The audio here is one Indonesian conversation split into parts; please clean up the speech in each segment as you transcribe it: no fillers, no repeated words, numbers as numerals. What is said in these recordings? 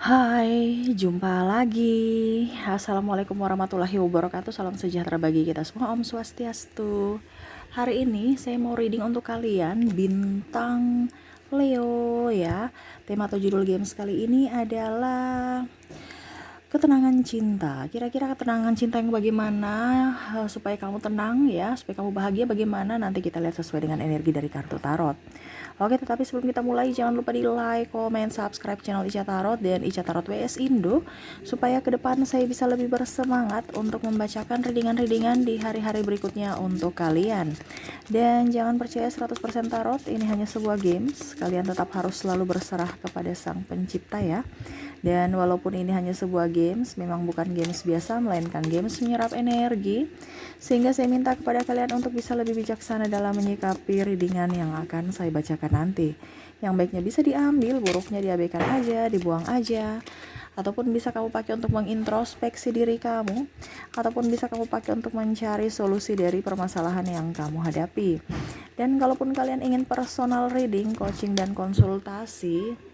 Hai, jumpa lagi. Assalamualaikum warahmatullahi wabarakatuh. Salam sejahtera bagi kita semua. Om Swastiastu. Hari ini saya mau reading untuk kalian bintang Leo ya. Tema atau judul games kali ini adalah ketenangan cinta. Kira-kira ketenangan cinta yang bagaimana supaya kamu tenang ya, supaya kamu bahagia bagaimana, nanti kita lihat sesuai dengan energi dari kartu tarot. Oke, tetapi sebelum kita mulai jangan lupa di like, comment, subscribe channel Ica Tarot dan Ica Tarot WS Indo supaya ke depan saya bisa lebih bersemangat untuk membacakan readingan-readingan di hari-hari berikutnya untuk kalian. Dan jangan percaya 100% tarot, ini hanya sebuah games. Kalian tetap harus selalu berserah kepada Sang Pencipta ya. Dan walaupun ini hanya sebuah games, memang bukan games biasa, melainkan games menyerap energi. Sehingga saya minta kepada kalian untuk bisa lebih bijaksana dalam menyikapi readingan yang akan saya bacakan nanti. Yang baiknya bisa diambil, buruknya diabaikan aja, dibuang aja. Ataupun bisa kamu pakai untuk mengintrospeksi diri kamu. Ataupun bisa kamu pakai untuk mencari solusi dari permasalahan yang kamu hadapi. Dan kalaupun kalian ingin personal reading, coaching, dan konsultasi,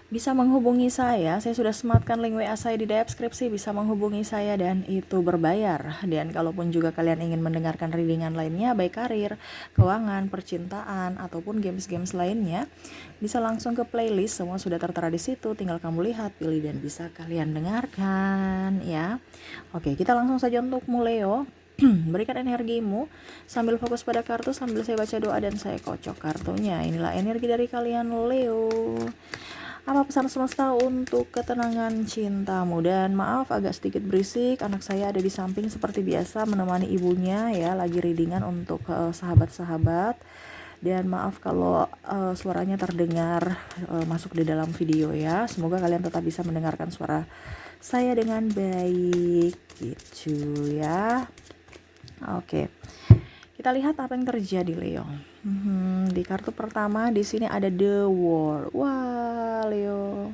bisa menghubungi saya sudah sematkan link WA saya di deskripsi, bisa menghubungi saya dan itu berbayar. Dan kalaupun juga kalian ingin mendengarkan readingan lainnya, baik karir, keuangan, percintaan, ataupun games-games lainnya, bisa langsung ke playlist, semua sudah tertera di situ, tinggal kamu lihat, pilih dan bisa kalian dengarkan ya. Oke, kita langsung saja untuk Leo. Berikan energimu sambil fokus pada kartu, sambil saya baca doa dan saya kocok kartunya. Inilah energi dari kalian Leo. Apa pesan semesta untuk ketenangan cintamu? Dan maaf agak sedikit berisik, anak saya ada di samping seperti biasa menemani ibunya ya, lagi readingan untuk sahabat-sahabat. Dan maaf kalau suaranya terdengar masuk di dalam video ya. Semoga kalian tetap bisa mendengarkan suara saya dengan baik gitu ya. Oke. Kita lihat apa yang terjadi Leo. Di kartu pertama di sini ada The World. Wah, Leo.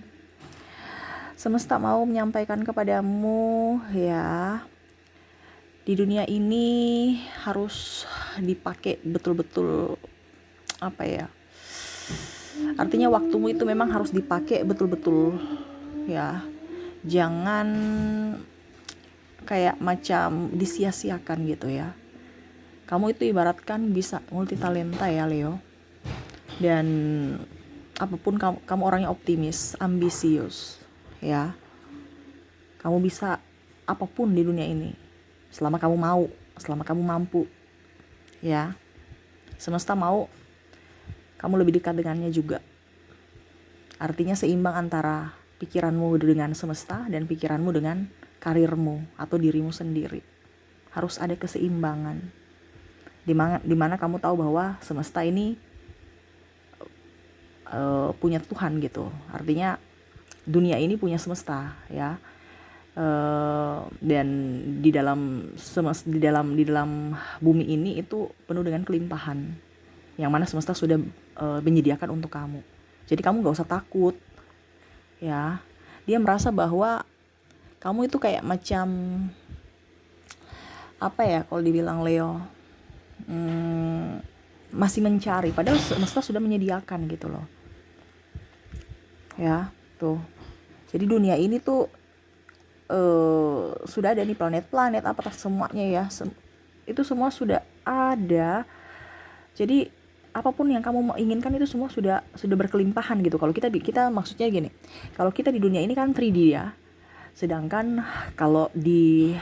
Semesta mau menyampaikan kepadamu ya. Di dunia ini harus dipakai betul-betul apa ya? Artinya waktumu itu memang harus dipakai betul-betul ya. Jangan kayak macam disia-siakan gitu ya. Kamu itu ibaratkan bisa multitalenta ya Leo. Dan apapun kamu orangnya optimis, ambisius ya. Kamu bisa apapun di dunia ini selama kamu mau, selama kamu mampu ya. Semesta mau kamu lebih dekat dengannya juga. Artinya seimbang antara pikiranmu dengan semesta dan pikiranmu dengan karirmu atau dirimu sendiri. Harus ada keseimbangan. Dimana kamu tahu bahwa semesta ini punya Tuhan gitu. Artinya dunia ini punya semesta ya. Dan di dalam bumi ini itu penuh dengan kelimpahan yang mana semesta sudah menyediakan untuk kamu. Jadi kamu gak usah takut ya. Dia merasa bahwa kamu itu kayak macam apa ya kalau dibilang Leo, masih mencari, padahal semesta sudah menyediakan gitu loh ya. Tuh, jadi dunia ini tuh sudah ada nih planet-planet apa semuanya ya, itu semua sudah ada. Jadi apapun yang kamu inginkan itu semua sudah berkelimpahan gitu. Kalau kita maksudnya gini, kalau kita di dunia ini kan 3D ya, sedangkan kalau di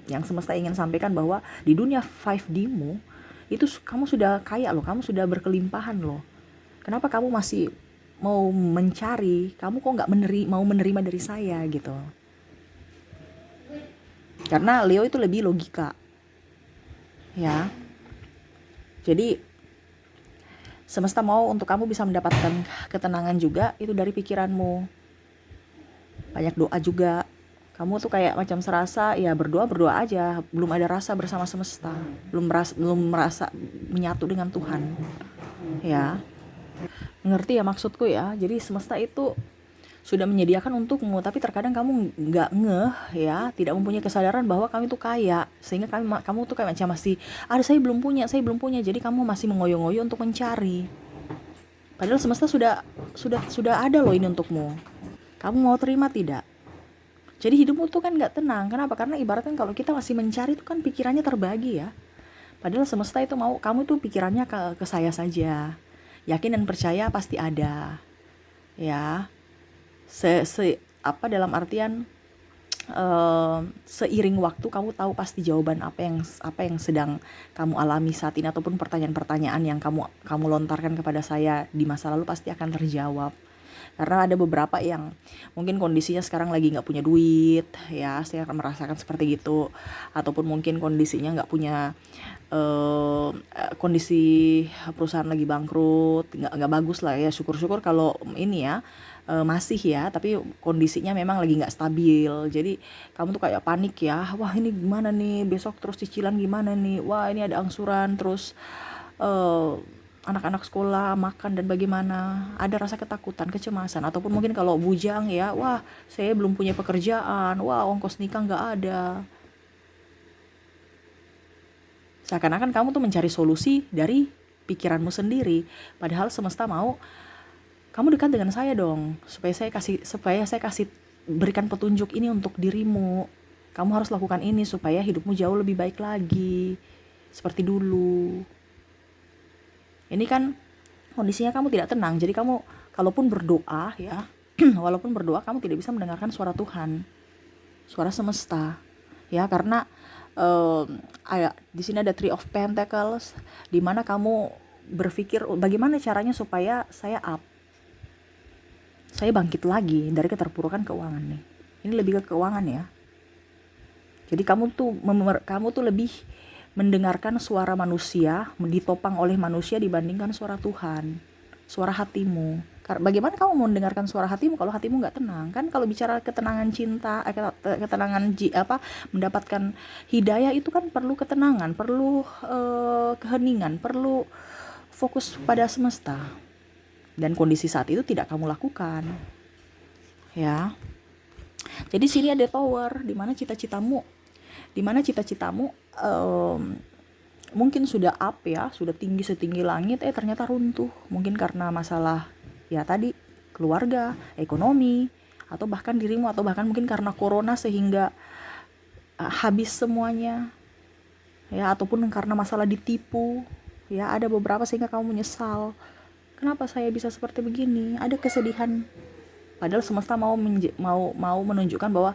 yang semesta ingin sampaikan bahwa di dunia 5D-mu itu kamu sudah kaya loh, kamu sudah berkelimpahan loh. Kenapa kamu masih mau mencari? Kamu kok nggak mau menerima dari saya gitu? Karena Leo itu lebih logika ya. Jadi semesta mau untuk kamu bisa mendapatkan ketenangan juga itu dari pikiranmu. Banyak doa juga. Kamu tuh kayak macam serasa ya berdoa aja, belum ada rasa bersama semesta, belum merasa menyatu dengan Tuhan ya. Ngerti ya maksudku ya. Jadi semesta itu sudah menyediakan untukmu, tapi terkadang kamu nggak ngeh ya, tidak mempunyai kesadaran bahwa kamu itu kaya, sehingga kamu tuh kayak macam masih ada saya belum punya, jadi kamu masih mengoyo-ngoyo untuk mencari. Padahal semesta sudah ada loh ini untukmu. Kamu mau terima tidak? Jadi hidupmu tuh kan nggak tenang. Kenapa? Karena ibaratnya kalau kita masih mencari itu kan pikirannya terbagi ya. Padahal semesta itu mau kamu tuh pikirannya ke saya saja. Yakin dan percaya pasti ada. Ya. Apa dalam artian seiring waktu kamu tahu pasti jawaban apa yang sedang kamu alami saat ini, ataupun pertanyaan-pertanyaan yang kamu lontarkan kepada saya di masa lalu pasti akan terjawab. Karena ada beberapa yang mungkin kondisinya sekarang lagi nggak punya duit, ya saya akan merasakan seperti gitu, ataupun mungkin kondisinya nggak punya kondisi perusahaan lagi bangkrut, nggak bagus lah ya. Syukur-syukur kalau ini ya masih ya, tapi kondisinya memang lagi nggak stabil. Jadi kamu tuh kayak panik ya, wah ini gimana nih besok, terus cicilan gimana nih, wah ini ada angsuran, terus eh, anak-anak sekolah makan dan bagaimana, ada rasa ketakutan, kecemasan, ataupun mungkin kalau bujang ya, wah saya belum punya pekerjaan, wah ongkos nikah nggak ada. Seakan-akan kamu tuh mencari solusi dari pikiranmu sendiri, padahal semesta mau kamu dekat dengan saya dong, supaya saya kasih berikan petunjuk ini untuk dirimu. Kamu harus lakukan ini supaya hidupmu jauh lebih baik lagi seperti dulu. Ini kan kondisinya kamu tidak tenang, jadi kamu kalaupun berdoa ya, walaupun berdoa kamu tidak bisa mendengarkan suara Tuhan, suara semesta, ya karena di sini ada Three of Pentacles, di mana kamu berpikir bagaimana caranya supaya saya bangkit lagi dari keterpurukan keuangan nih. Ini lebih ke keuangan ya. Jadi kamu tuh lebih mendengarkan suara manusia, ditopang oleh manusia dibandingkan suara Tuhan, suara hatimu. Bagaimana kamu mau mendengarkan suara hatimu kalau hatimu nggak tenang? Kan kalau bicara ketenangan cinta, ketenangan mendapatkan hidayah itu kan perlu ketenangan, perlu keheningan, perlu fokus pada semesta. Dan kondisi saat itu tidak kamu lakukan. Ya. Jadi sini ada tower, di mana cita-citamu mungkin sudah up ya, sudah tinggi setinggi langit, ternyata runtuh. Mungkin karena masalah ya tadi, keluarga, ekonomi, atau bahkan dirimu, atau bahkan mungkin karena corona sehingga habis semuanya. Ya, ataupun karena masalah ditipu. Ya, ada beberapa sehingga kamu menyesal. Kenapa saya bisa seperti begini? Ada kesedihan. Padahal semesta mau menunjukkan bahwa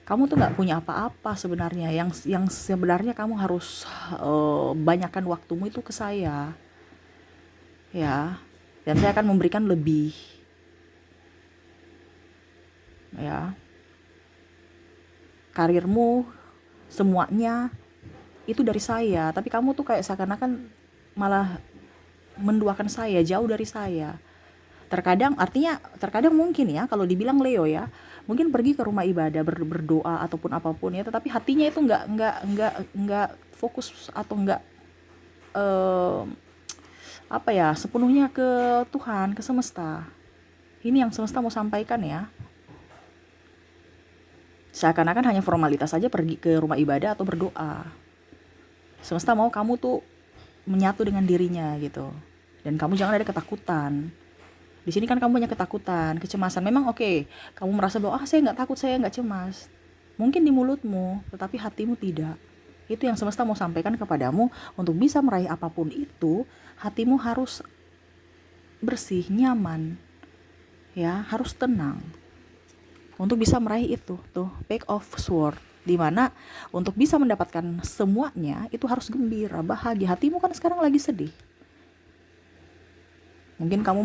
kamu tuh nggak punya apa-apa sebenarnya. Yang sebenarnya kamu harus banyakkan waktumu itu ke saya, ya. Dan saya akan memberikan lebih, ya. Karirmu, semuanya itu dari saya. Tapi kamu tuh kayak seakan-akan malah menduakan saya, jauh dari saya. Terkadang mungkin ya, kalau dibilang Leo ya, mungkin pergi ke rumah ibadah berdoa ataupun apapun ya, tetapi hatinya itu nggak fokus atau nggak sepenuhnya ke Tuhan, ke semesta. Ini yang semesta mau sampaikan ya. Seakan-akan hanya formalitas saja pergi ke rumah ibadah atau berdoa. Semesta mau kamu tuh menyatu dengan dirinya gitu. Dan kamu jangan ada ketakutan. Di sini kan kamu punya ketakutan, kecemasan. Memang oke, kamu merasa bahwa saya nggak takut, saya nggak cemas. Mungkin di mulutmu, tetapi hatimu tidak. Itu yang semesta mau sampaikan kepadamu. Untuk bisa meraih apapun itu, hatimu harus bersih, nyaman, ya, harus tenang. Untuk bisa meraih itu, tuh Page of Swords. Dimana untuk bisa mendapatkan semuanya itu harus gembira, bahagia. Hatimu kan sekarang lagi sedih. Mungkin kamu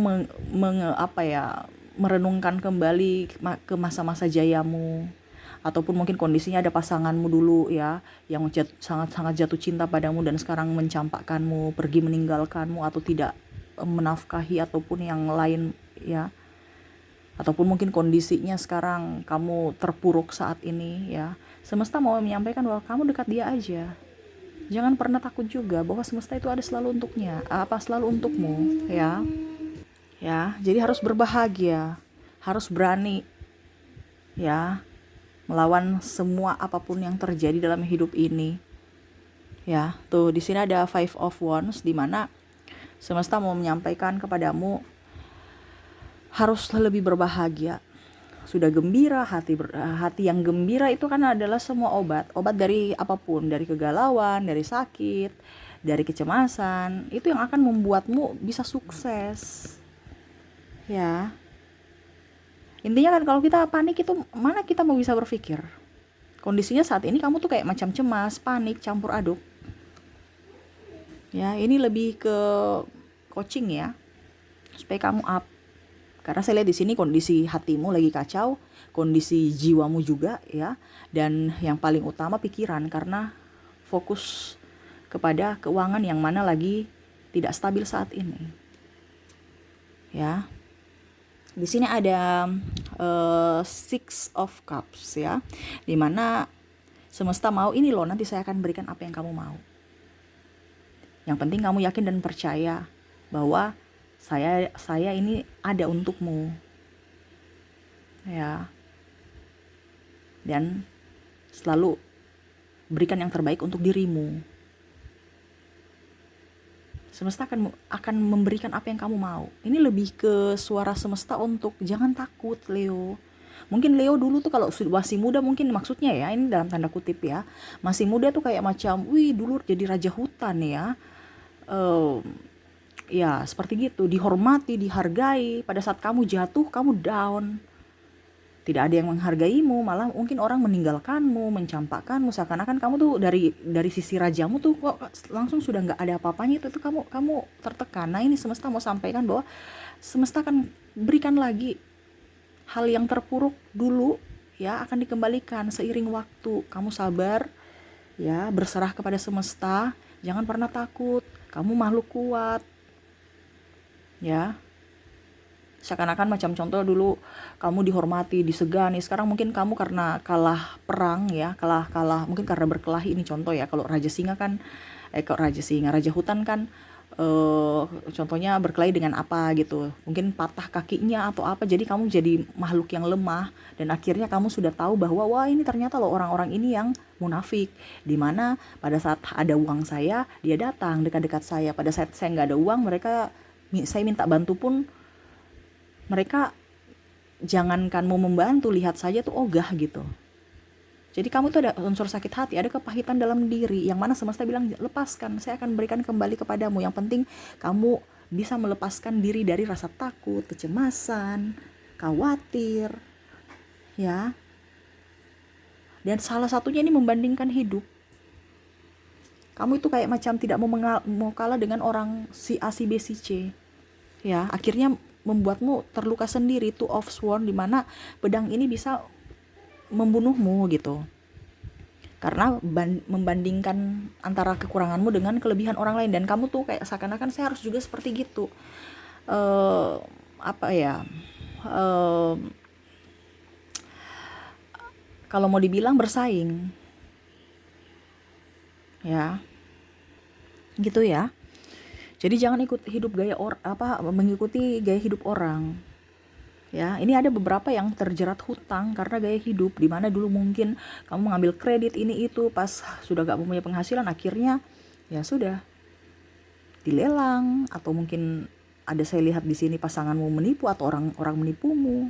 merenungkan kembali ke masa-masa jayamu, ataupun mungkin kondisinya ada pasanganmu dulu ya, yang sangat-sangat jatuh cinta padamu dan sekarang mencampakkanmu, pergi meninggalkanmu, atau tidak menafkahi ataupun yang lain ya. Ataupun mungkin kondisinya sekarang kamu terpuruk saat ini ya. Semesta mau menyampaikan bahwa kamu dekat dia aja. Jangan pernah takut juga bahwa semesta itu ada selalu selalu untukmu ya. Ya, jadi harus berbahagia, harus berani ya melawan semua apapun yang terjadi dalam hidup ini. Ya, tuh di sini ada Five of Wands, di mana semesta mau menyampaikan kepadamu harus lebih berbahagia, sudah gembira, hati yang gembira itu kan adalah semua obat dari apapun, dari kegalauan, dari sakit, dari kecemasan, itu yang akan membuatmu bisa sukses. Ya, intinya kan kalau kita panik itu mana kita mau bisa berpikir. Kondisinya saat ini kamu tuh kayak macam cemas, panik, campur aduk. Ya, ini lebih ke coaching ya, supaya kamu up. Karena saya lihat di sini kondisi hatimu lagi kacau, kondisi jiwamu juga ya, dan yang paling utama pikiran, karena fokus kepada keuangan yang mana lagi tidak stabil saat ini. Ya. Di sini ada Six of Cups ya, dimana semesta mau ini loh, nanti saya akan berikan apa yang kamu mau. Yang penting kamu yakin dan percaya bahwa saya ini ada untukmu. Ya. Dan selalu berikan yang terbaik untuk dirimu. Semesta akan memberikan apa yang kamu mau. Ini lebih ke suara semesta untuk jangan takut, Leo. Mungkin Leo dulu tuh kalau masih muda, mungkin maksudnya ya, ini dalam tanda kutip ya, masih muda tuh kayak macam, wih dulu jadi raja hutan ya. Ya seperti gitu, dihormati, dihargai. Pada saat kamu jatuh, kamu down, tidak ada yang menghargaimu, malah mungkin orang meninggalkanmu, mencampakkanmu, seakan-akan kamu tuh dari sisi rajamu tuh kok langsung sudah nggak ada apa-apanya. Itu kamu tertekan. Nah ini semesta mau sampaikan bahwa semesta akan berikan lagi hal yang terpuruk dulu ya, akan dikembalikan seiring waktu. Kamu sabar ya, berserah kepada semesta, jangan pernah takut, kamu makhluk kuat ya. Seakan-akan macam contoh dulu kamu dihormati, disegani, sekarang mungkin kamu karena kalah perang ya, kalah mungkin karena berkelahi. Ini contoh ya, kalau raja singa kan raja hutan kan contohnya berkelahi dengan apa gitu, mungkin patah kakinya atau apa, jadi kamu jadi makhluk yang lemah, dan akhirnya kamu sudah tahu bahwa wah ini ternyata loh orang-orang ini yang munafik, dimana pada saat ada uang saya dia datang dekat-dekat saya, pada saat saya nggak ada uang saya minta bantu pun mereka jangankan mau membantu, lihat saja tuh ogah gitu. Jadi kamu tuh ada unsur sakit hati, ada kepahitan dalam diri, yang mana semesta bilang lepaskan, saya akan berikan kembali kepadamu. Yang penting kamu bisa melepaskan diri dari rasa takut, kecemasan, khawatir, ya. Dan salah satunya ini membandingkan hidup. Kamu itu kayak macam tidak mau kalah dengan orang si A, si B, si C. Ya, akhirnya membuatmu terluka sendiri, Two of Swords, di mana pedang ini bisa membunuhmu gitu. Karena membandingkan antara kekuranganmu dengan kelebihan orang lain, dan kamu tuh kayak seakan-akan saya harus juga seperti gitu. Kalau mau dibilang bersaing. Ya. Gitu ya. Jadi jangan mengikuti gaya hidup orang. Ya, ini ada beberapa yang terjerat hutang karena gaya hidup, di mana dulu mungkin kamu mengambil kredit ini itu, pas sudah gak punya penghasilan akhirnya ya sudah dilelang, atau mungkin ada saya lihat di sini pasanganmu menipu atau orang menipumu,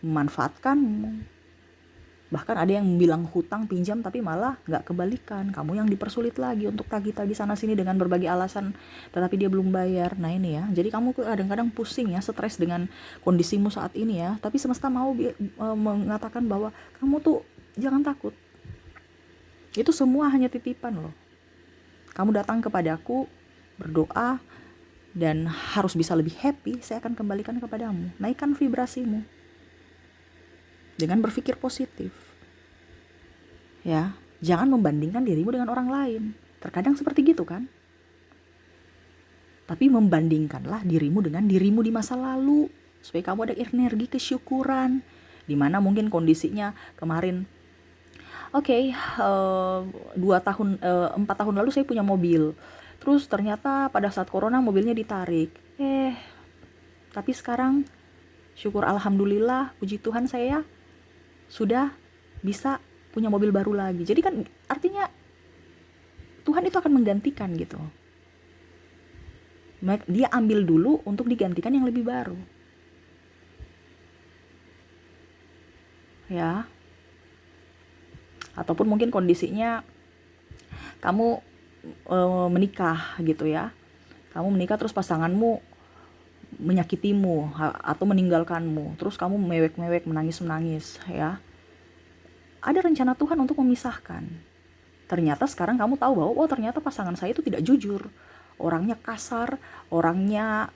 memanfaatkanmu. Bahkan ada yang bilang hutang pinjam tapi malah nggak kebalikan, kamu yang dipersulit lagi untuk tagih-tagih sana sini dengan berbagai alasan, tetapi dia belum bayar. Nah ini ya, jadi kamu kadang-kadang pusing ya, stres dengan kondisimu saat ini ya, tapi semesta mau mengatakan bahwa kamu tuh jangan takut, itu semua hanya titipan loh. Kamu datang kepadaku, berdoa, dan harus bisa lebih happy, saya akan kembalikan kepadamu. Naikkan vibrasimu dengan berpikir positif. Ya, jangan membandingkan dirimu dengan orang lain. Terkadang seperti gitu kan? Tapi membandingkanlah dirimu dengan dirimu di masa lalu, supaya kamu ada energi kesyukuran, dimana mungkin kondisinya kemarin, 4 tahun lalu saya punya mobil, terus ternyata pada saat corona mobilnya ditarik, tapi sekarang syukur alhamdulillah, puji Tuhan, saya sudah bisa punya mobil baru lagi. Jadi kan artinya Tuhan itu akan menggantikan gitu. Dia ambil dulu untuk digantikan yang lebih baru. ya. Ataupun mungkin kondisinya kamu menikah gitu ya. Kamu menikah terus pasanganmu menyakitimu atau meninggalkanmu, terus kamu mewek-mewek, menangis-menangis ya. Ada rencana Tuhan untuk memisahkan. Ternyata sekarang kamu tahu bahwa oh ternyata pasangan saya itu tidak jujur, orangnya kasar, orangnya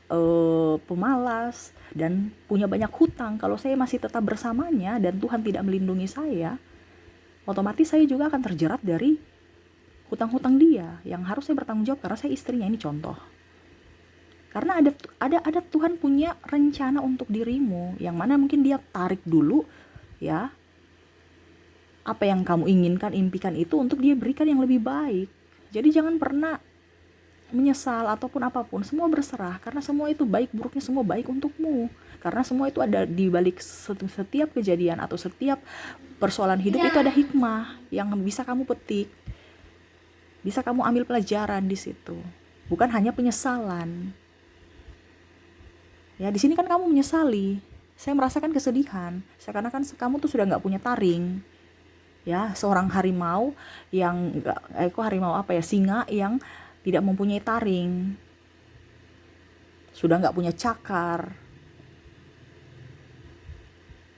pemalas, dan punya banyak hutang. Kalau saya masih tetap bersamanya dan Tuhan tidak melindungi saya, otomatis saya juga akan terjerat dari hutang-hutang dia yang harus saya bertanggung jawab karena saya istrinya. Ini contoh. Karena ada Tuhan punya rencana untuk dirimu, yang mana mungkin dia tarik dulu ya. Apa yang kamu inginkan, impikan itu untuk dia berikan yang lebih baik. Jadi jangan pernah menyesal ataupun apapun, semua berserah karena semua itu baik buruknya semua baik untukmu. Karena semua itu ada di balik setiap kejadian atau setiap persoalan hidup itu ada hikmah yang bisa kamu petik. Bisa kamu ambil pelajaran di situ. Bukan hanya penyesalan. Ya, di sini kan kamu menyesali. Saya merasakan kesedihan. Seakan-akan kamu tuh sudah nggak punya taring. Ya, seorang harimau yang harimau apa ya, singa yang tidak mempunyai taring. Sudah nggak punya cakar.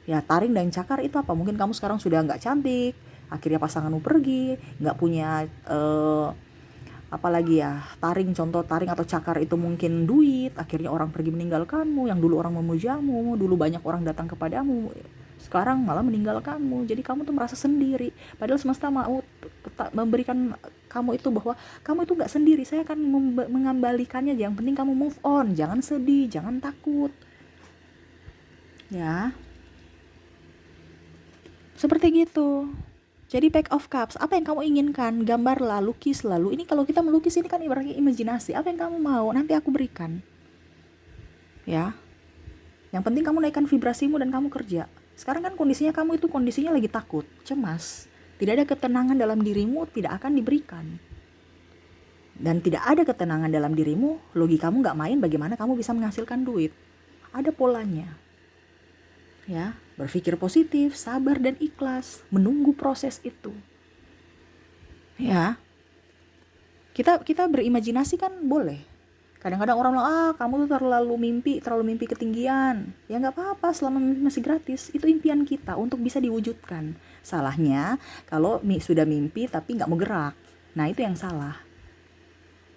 Ya, taring dan cakar itu apa? Mungkin kamu sekarang sudah nggak cantik. Akhirnya pasanganmu pergi, nggak punya apalagi ya, taring, contoh taring atau cakar itu mungkin duit, akhirnya orang pergi meninggalkanmu, yang dulu orang memujamu, dulu banyak orang datang kepadamu, sekarang malah meninggalkanmu. Jadi kamu tuh merasa sendiri, padahal semesta mau memberikan kamu itu bahwa kamu itu gak sendiri, saya akan mengembalikannya, yang penting kamu move on, jangan sedih, jangan takut ya, seperti gitu. Jadi pack of cups, apa yang kamu inginkan, gambarlah, lukis lalu. Ini kalau kita melukis ini kan ibaratnya imajinasi. Apa yang kamu mau, nanti aku berikan. Ya. Yang penting kamu naikkan vibrasimu dan kamu kerja. Sekarang kan kondisinya kamu itu kondisinya lagi takut, cemas. Tidak ada ketenangan dalam dirimu, tidak akan diberikan. Dan tidak ada ketenangan dalam dirimu, logikamu gak main, bagaimana kamu bisa menghasilkan duit. Ada polanya. Ya, berpikir positif, sabar dan ikhlas, menunggu proses itu. Ya, kita berimajinasi kan boleh. Kadang-kadang orang bilang, kamu tuh terlalu mimpi ketinggian. Ya nggak apa-apa, selama mimpi masih gratis. Itu impian kita untuk bisa diwujudkan. Salahnya kalau sudah mimpi tapi nggak mau gerak. Nah itu yang salah.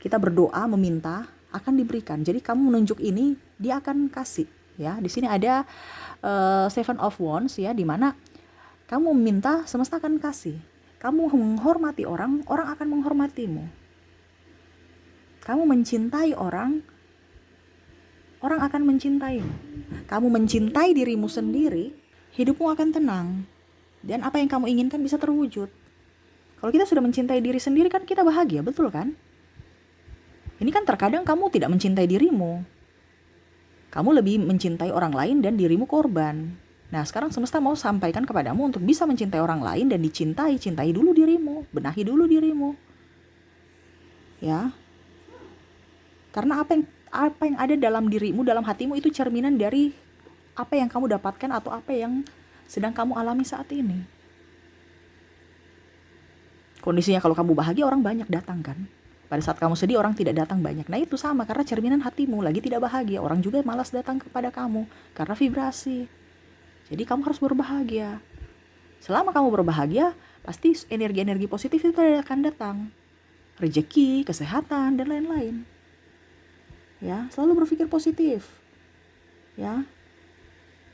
Kita berdoa, meminta, akan diberikan. Jadi kamu menunjuk ini, dia akan kasih. Ya, di sini ada Seven of Wands ya, dimana kamu meminta, semesta akan kasih. Kamu menghormati orang, orang akan menghormatimu. Kamu mencintai orang, orang akan mencintaimu. Kamu mencintai dirimu sendiri, hidupmu akan tenang. Dan apa yang kamu inginkan bisa terwujud. Kalau kita sudah mencintai diri sendiri kan kita bahagia, betul kan? Ini kan terkadang kamu tidak mencintai dirimu. Kamu lebih mencintai orang lain dan dirimu korban. Nah, sekarang semesta mau sampaikan kepadamu untuk bisa mencintai orang lain dan dicintai. Cintai dulu dirimu, benahi dulu dirimu. Ya. Karena apa yang ada dalam dirimu, dalam hatimu itu cerminan dari apa yang kamu dapatkan atau apa yang sedang kamu alami saat ini. Kondisinya kalau kamu bahagia, orang banyak datang kan. Pada saat kamu sedih, orang tidak datang banyak. Nah itu sama, karena cerminan hatimu lagi tidak bahagia. Orang juga malas datang kepada kamu, karena vibrasi. Jadi kamu harus berbahagia. Selama kamu berbahagia, pasti energi-energi positif itu akan datang. Rezeki, kesehatan, dan lain-lain. Ya, selalu berpikir positif. Ya.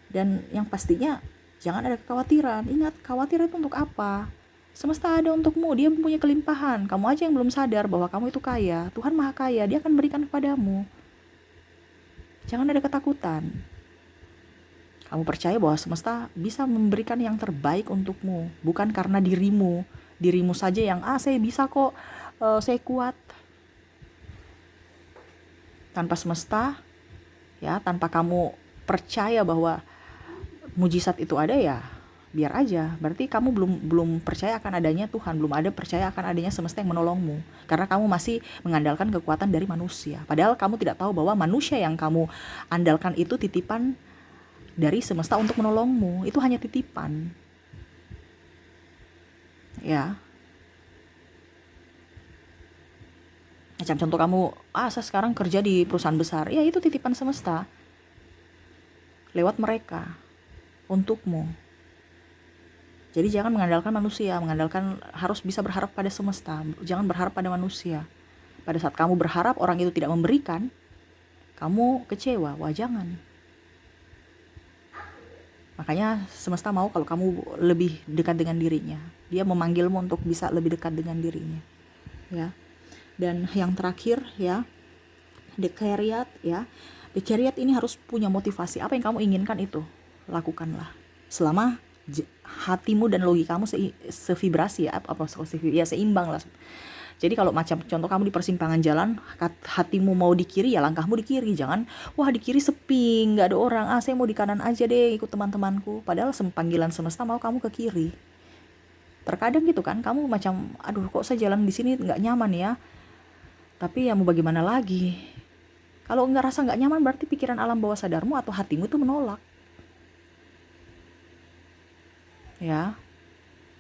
Dan yang pastinya, jangan ada kekhawatiran. Ingat, khawatir itu untuk apa? Semesta ada untukmu, dia mempunyai kelimpahan. Kamu aja yang belum sadar bahwa kamu itu kaya. Tuhan maha kaya, dia akan berikan kepadamu. Jangan ada ketakutan. Kamu percaya bahwa semesta bisa memberikan yang terbaik untukmu. Bukan karena dirimu saja yang, saya bisa kok, saya kuat. Tanpa semesta, ya, tanpa kamu percaya bahwa mujizat itu ada, ya biar aja. Berarti kamu belum percaya akan adanya Tuhan, belum ada percaya akan adanya semesta yang menolongmu. Karena kamu masih mengandalkan kekuatan dari manusia. Padahal kamu tidak tahu bahwa manusia yang kamu andalkan itu titipan dari semesta untuk menolongmu. Itu hanya titipan. ya. Macam contoh kamu, saya sekarang kerja di perusahaan besar, ya itu titipan semesta lewat mereka untukmu. Jadi jangan mengandalkan manusia, harus bisa berharap pada semesta, jangan berharap pada manusia. Pada saat kamu berharap orang itu tidak memberikan, kamu kecewa. Wah, jangan. Makanya semesta mau kalau kamu lebih dekat dengan dirinya. Dia memanggilmu untuk bisa lebih dekat dengan dirinya. Ya. Dan yang terakhir ya, the chariot ya. The chariot ini harus punya motivasi. Apa yang kamu inginkan itu lakukanlah. Selama hatimu dan logikamu sevibrasi ya, seimbang lah. Jadi kalau macam contoh kamu di persimpangan jalan, hatimu mau di kiri ya langkahmu di kiri, jangan wah di kiri sepi, nggak ada orang, saya mau di kanan aja deh ikut teman-temanku, padahal panggilan semesta mau kamu ke kiri. Terkadang gitu kan, kamu macam aduh kok saya jalan di sini nggak nyaman ya, tapi ya mau bagaimana lagi. Kalau nggak rasa nggak nyaman berarti pikiran alam bawah sadarmu atau hatimu itu menolak. Ya,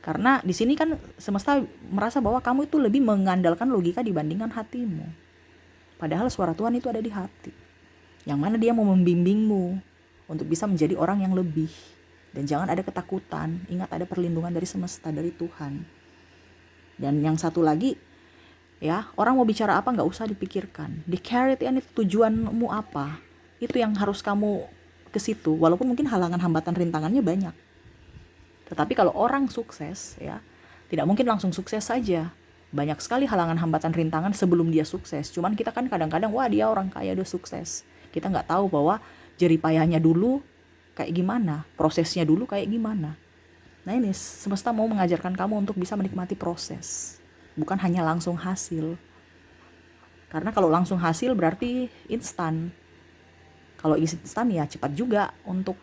karena di sini kan semesta merasa bahwa kamu itu lebih mengandalkan logika dibandingkan hatimu. Padahal suara Tuhan itu ada di hati. Yang mana dia mau membimbingmu untuk bisa menjadi orang yang lebih. Dan jangan ada ketakutan, ingat ada perlindungan dari semesta, dari Tuhan. Dan yang satu lagi, ya, orang mau bicara apa nggak usah dipikirkan. The chariot itu tujuanmu apa? Itu yang harus kamu ke situ. Walaupun mungkin halangan, hambatan, rintangannya banyak. Tetapi kalau orang sukses ya, tidak mungkin langsung sukses saja. Banyak sekali halangan, hambatan, rintangan sebelum dia sukses. Cuman kita kan kadang-kadang wah dia orang kaya udah sukses. Kita nggak tahu bahwa jeripayahnya dulu kayak gimana, prosesnya dulu kayak gimana. Nah ini semesta mau mengajarkan kamu untuk bisa menikmati proses, bukan hanya langsung hasil. Karena kalau langsung hasil berarti instan. Kalau instan ya cepat juga untuk,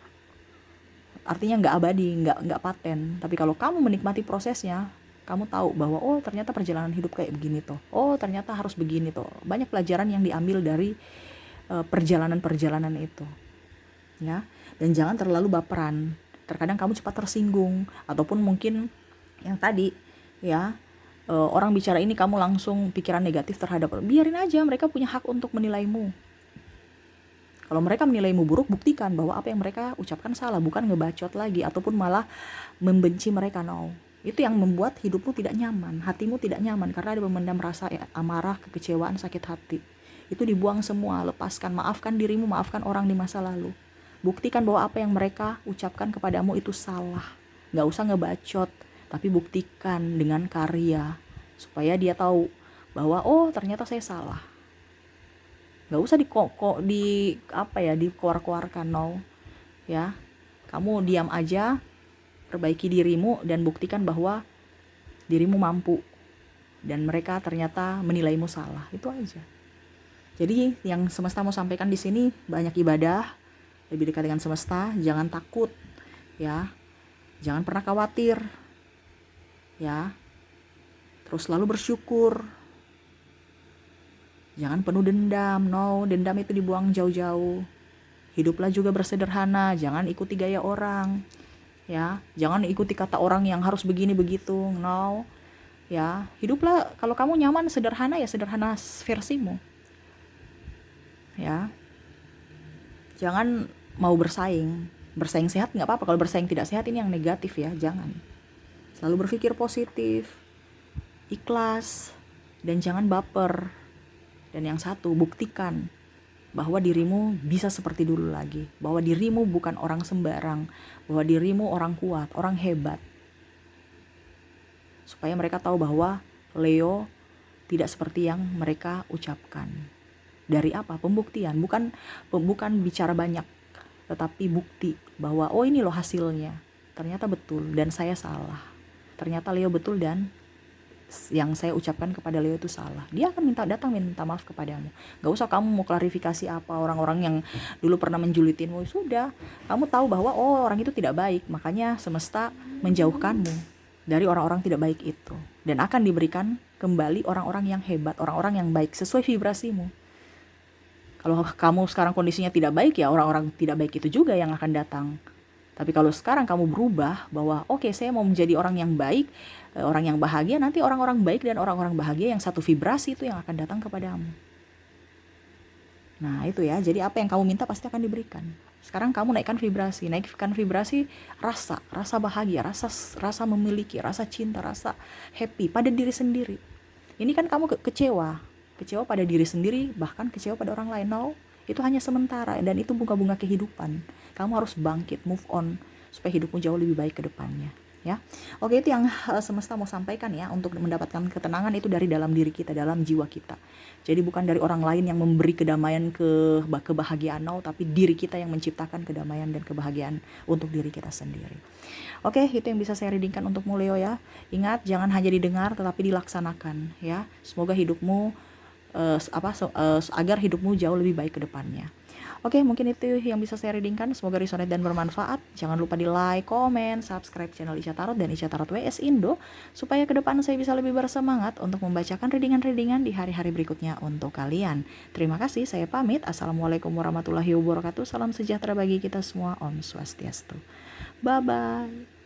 artinya nggak abadi, nggak paten. Tapi kalau kamu menikmati prosesnya, kamu tahu bahwa oh ternyata perjalanan hidup kayak begini toh. Oh ternyata harus begini toh. Banyak pelajaran yang diambil dari perjalanan-perjalanan itu. Ya, dan jangan terlalu baperan. Terkadang kamu cepat tersinggung ataupun mungkin yang tadi ya, orang bicara ini kamu langsung pikiran negatif terhadap, biarin aja, mereka punya hak untuk menilaimu. Kalau mereka menilaimu buruk, buktikan bahwa apa yang mereka ucapkan salah, bukan ngebacot lagi ataupun malah membenci mereka. No, itu yang membuat hidupmu tidak nyaman, hatimu tidak nyaman karena ada memendam rasa amarah, kekecewaan, sakit hati. Itu dibuang semua, lepaskan, maafkan dirimu, maafkan orang di masa lalu. Buktikan bahwa apa yang mereka ucapkan kepadamu itu salah. Gak usah ngebacot, tapi buktikan dengan karya supaya dia tahu bahwa oh ternyata saya salah. Gak usah dikeluar-keluarkan. No ya, kamu diam aja, perbaiki dirimu dan buktikan bahwa dirimu mampu dan mereka ternyata menilaimu salah. Itu aja. Jadi yang semesta mau sampaikan di sini, banyak ibadah, lebih dekat dengan semesta, jangan takut ya, jangan pernah khawatir ya, terus selalu bersyukur, jangan penuh dendam. No, dendam itu dibuang jauh-jauh. Hiduplah juga bersederhana, jangan ikuti gaya orang ya, jangan ikuti kata orang yang harus begini begitu. No ya, hiduplah kalau kamu nyaman sederhana ya sederhana versimu ya. Jangan mau bersaing sehat nggak apa-apa, kalau bersaing tidak sehat ini yang negatif ya, jangan. Selalu berpikir positif, ikhlas, dan jangan baper. Dan yang satu, buktikan bahwa dirimu bisa seperti dulu lagi, bahwa dirimu bukan orang sembarang, bahwa dirimu orang kuat, orang hebat. Supaya mereka tahu bahwa Leo tidak seperti yang mereka ucapkan. Dari apa? Pembuktian, bukan bicara banyak, tetapi bukti bahwa oh ini loh hasilnya, ternyata betul dan saya salah, ternyata Leo betul dan yang saya ucapkan kepada Leo itu salah. Dia akan datang minta maaf kepadamu. Gak usah kamu mau klarifikasi apa orang-orang yang dulu pernah menjulitinmu. Sudah, kamu tahu bahwa oh orang itu tidak baik, makanya semesta menjauhkanmu dari orang-orang tidak baik itu, dan akan diberikan kembali orang-orang yang hebat, orang-orang yang baik sesuai vibrasimu. Kalau kamu sekarang kondisinya tidak baik ya orang-orang tidak baik itu juga yang akan datang. Tapi kalau sekarang kamu berubah bahwa oke, saya mau menjadi orang yang baik, orang yang bahagia, nanti orang-orang baik dan orang-orang bahagia yang satu vibrasi itu yang akan datang kepadamu. Nah itu ya, jadi apa yang kamu minta pasti akan diberikan. Sekarang kamu naikkan vibrasi rasa bahagia, rasa memiliki, rasa cinta, rasa happy pada diri sendiri. Ini kan kamu kecewa pada diri sendiri, bahkan kecewa pada orang lain. No, itu hanya sementara dan itu bunga-bunga kehidupan. Kamu harus bangkit, move on supaya hidupmu jauh lebih baik ke depannya. Ya, oke, itu yang semesta mau sampaikan ya. Untuk mendapatkan ketenangan itu dari dalam diri kita, dalam jiwa kita. Jadi bukan dari orang lain yang memberi kedamaian kebahagiaan, no, tapi diri kita yang menciptakan kedamaian dan kebahagiaan untuk diri kita sendiri. Oke, itu yang bisa saya readingkan untukmu Leo ya. Ingat, jangan hanya didengar tetapi dilaksanakan ya. Semoga hidupmu agar hidupmu jauh lebih baik ke depannya. Oke, mungkin itu yang bisa saya readingkan. Semoga resonate dan bermanfaat. Jangan lupa di like, komen, subscribe channel Isya Tarot dan Isya Tarot WS Indo, supaya ke depan saya bisa lebih bersemangat untuk membacakan readingan-readingan di hari-hari berikutnya untuk kalian. Terima kasih, saya pamit. Assalamualaikum warahmatullahi wabarakatuh. Salam sejahtera bagi kita semua. Om Swastiastu. Bye-bye.